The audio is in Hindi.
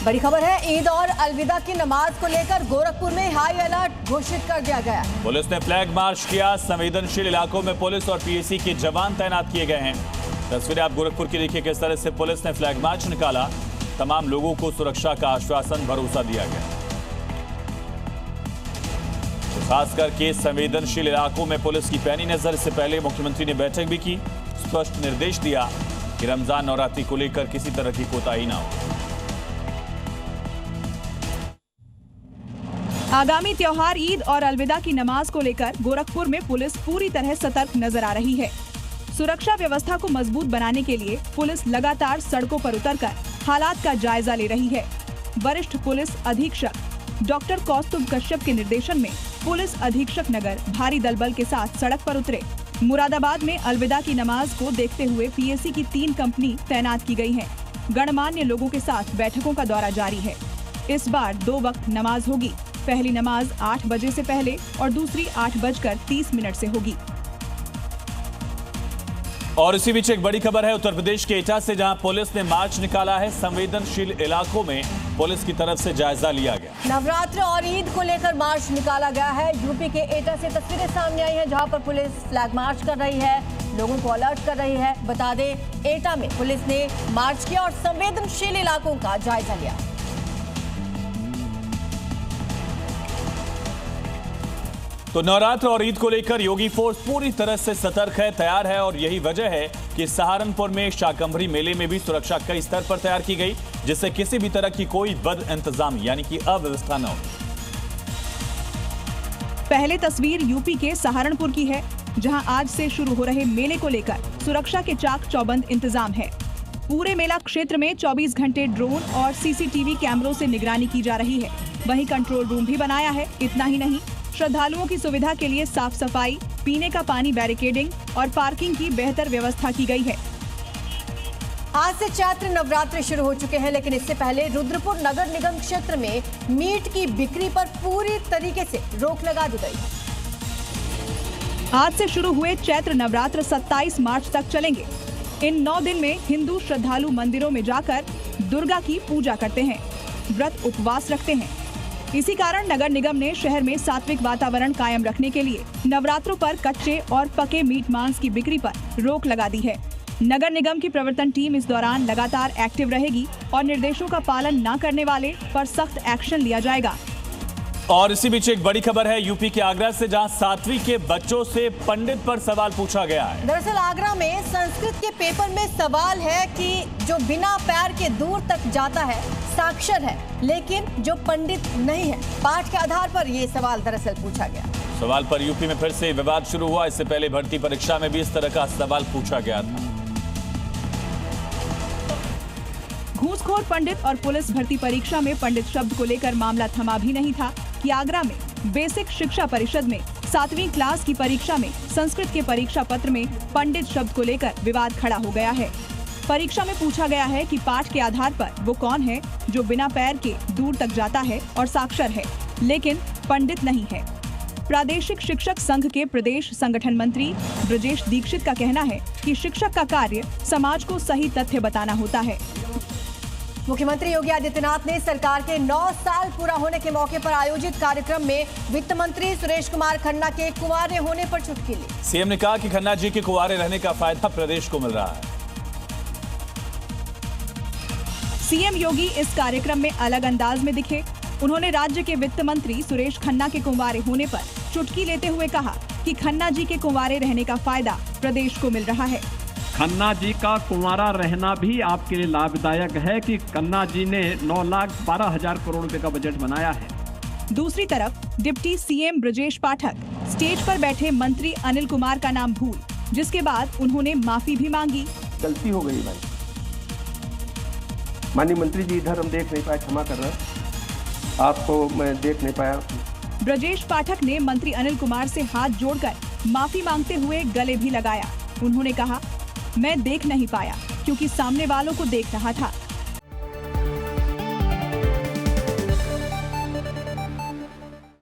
बड़ी खबर है, ईद और अलविदा की नमाज को लेकर गोरखपुर में हाई अलर्ट घोषित कर दिया गया। पुलिस ने फ्लैग मार्च किया। संवेदनशील इलाकों में पुलिस और पीएसी के जवान तैनात किए गए हैं। तस्वीरें आप गोरखपुर की देखिए, किस तरह से पुलिस ने फ्लैग मार्च निकाला। तमाम लोगों को सुरक्षा का आश्वासन, भरोसा दिया गया। तो खास करके संवेदनशील इलाकों में पुलिस की पैनी नजर। इससे पहले मुख्यमंत्री ने बैठक भी की, स्पष्ट निर्देश दिया कि रमजान नवरात्रि को लेकर किसी तरह की कोताही ना हो। आगामी त्योहार ईद और अलविदा की नमाज को लेकर गोरखपुर में पुलिस पूरी तरह सतर्क नजर आ रही है। सुरक्षा व्यवस्था को मजबूत बनाने के लिए पुलिस लगातार सड़कों पर उतरकर हालात का जायजा ले रही है। वरिष्ठ पुलिस अधीक्षक डॉक्टर कौस्तुभ कश्यप के निर्देशन में पुलिस अधीक्षक नगर भारी दलबल के साथ सड़क पर उतरे। मुरादाबाद में अलविदा की नमाज को देखते हुए पीएसी की 3 कंपनी तैनात की गई है। गणमान्य लोगों के साथ बैठकों का दौरा जारी है। इस बार 2 वक्त नमाज होगी। पहली नमाज 8 बजे से पहले और दूसरी 8:30 से होगी। और इसी बीच एक बड़ी खबर है उत्तर प्रदेश के एटा से, जहां पुलिस ने मार्च निकाला है। संवेदनशील इलाकों में पुलिस की तरफ से जायजा लिया गया। नवरात्र और ईद को लेकर मार्च निकाला गया है। यूपी के एटा से तस्वीरें सामने आई हैं, जहां पर पुलिस फ्लैग मार्च कर रही है, लोगों को अलर्ट कर रही है। बता दें, एटा में पुलिस ने मार्च किया और संवेदनशील इलाकों का जायजा लिया। तो नवरात्र और ईद को लेकर योगी फोर्स पूरी तरह से सतर्क है, तैयार है। और यही वजह है कि सहारनपुर में शाकंभरी मेले में भी सुरक्षा कई स्तर पर तैयार की गई, जिससे किसी भी तरह की कोई बद इंतजामी यानी कि अव्यवस्था न हो। पहले तस्वीर यूपी के सहारनपुर की है, जहां आज से शुरू हो रहे मेले को लेकर सुरक्षा के चाक चौबंद इंतजाम है। पूरे मेला क्षेत्र में 24 घंटे ड्रोन और सीसीटीवी कैमरों से निगरानी की जा रही है। वहीं कंट्रोल रूम भी बनाया है। इतना ही नहीं, श्रद्धालुओं की सुविधा के लिए साफ सफाई, पीने का पानी, बैरिकेडिंग और पार्किंग की बेहतर व्यवस्था की गई है। आज से चैत्र नवरात्रि शुरू हो चुके हैं, लेकिन इससे पहले रुद्रपुर नगर निगम क्षेत्र में मीट की बिक्री पर पूरी तरीके से रोक लगा दी गई। आज से शुरू हुए चैत्र नवरात्र 27 मार्च तक चलेंगे। इन 9 दिन में हिंदू श्रद्धालु मंदिरों में जाकर दुर्गा की पूजा करते हैं, व्रत उपवास रखते हैं। इसी कारण नगर निगम ने शहर में सात्विक वातावरण कायम रखने के लिए नवरात्रों पर कच्चे और पके मीट मांस की बिक्री पर रोक लगा दी है। नगर निगम की प्रवर्तन टीम इस दौरान लगातार एक्टिव रहेगी और निर्देशों का पालन न करने वाले पर सख्त एक्शन लिया जाएगा। और इसी बीच एक बड़ी खबर है यूपी के आगरा से, जहां 7वीं के बच्चों से पंडित पर सवाल पूछा गया है। दरअसल आगरा में संस्कृत के पेपर में सवाल है कि जो बिना पैर के दूर तक जाता है साक्षर है, लेकिन जो पंडित नहीं है। पाठ के आधार पर ये सवाल दरअसल पूछा गया। सवाल पर यूपी में फिर से विवाद शुरू हुआ। इससे पहले भर्ती परीक्षा में भी इस तरह का सवाल पूछा गया था। घूसखोर पंडित और पुलिस भर्ती परीक्षा में पंडित शब्द को लेकर मामला थमा भी नहीं था कि आगरा में बेसिक शिक्षा परिषद में 7वीं क्लास की परीक्षा में संस्कृत के परीक्षा पत्र में पंडित शब्द को लेकर विवाद खड़ा हो गया है। परीक्षा में पूछा गया है कि पाठ के आधार पर वो कौन है जो बिना पैर के दूर तक जाता है और साक्षर है, लेकिन पंडित नहीं है। प्रादेशिक शिक्षक संघ के प्रदेश संगठन मंत्री ब्रजेश दीक्षित का कहना है कि शिक्षक का कार्य समाज को सही तथ्य बताना होता है। मुख्यमंत्री योगी आदित्यनाथ ने सरकार के 9 साल पूरा होने के मौके पर आयोजित कार्यक्रम में वित्त मंत्री सुरेश कुमार खन्ना के कुंवारे होने पर चुटकी ली। सीएम ने कहा कि खन्ना जी के कुंवारे रहने का फायदा प्रदेश को मिल रहा है। सीएम योगी इस कार्यक्रम में अलग अंदाज में दिखे। उन्होंने राज्य के वित्त मंत्री सुरेश खन्ना के कुंवारे होने पर चुटकी लेते हुए कहा कि खन्ना जी के कुंवारे रहने का फायदा प्रदेश को मिल रहा है। खन्ना जी का कुंवारा रहना भी आपके लिए लाभदायक है कि खन्ना जी ने 9,12,000 करोड़ रुपए का बजट बनाया है। दूसरी तरफ deputy CM Brajesh Pathak stage पर बैठे मंत्री अनिल कुमार का नाम भूल, जिसके बाद उन्होंने माफी भी मांगी। गलती हो गई भाई, माननीय मंत्री जी इधर हम देख नहीं पाए, क्षमा कर रहा हूं, आपको मैं देख नहीं पाया। ब्रजेश पाठक ने मंत्री अनिल कुमार से हाथ जोड़कर माफी मांगते हुए गले भी लगाया। उन्होंने कहा, मैं देख नहीं पाया क्योंकि सामने वालों को देख रहा था।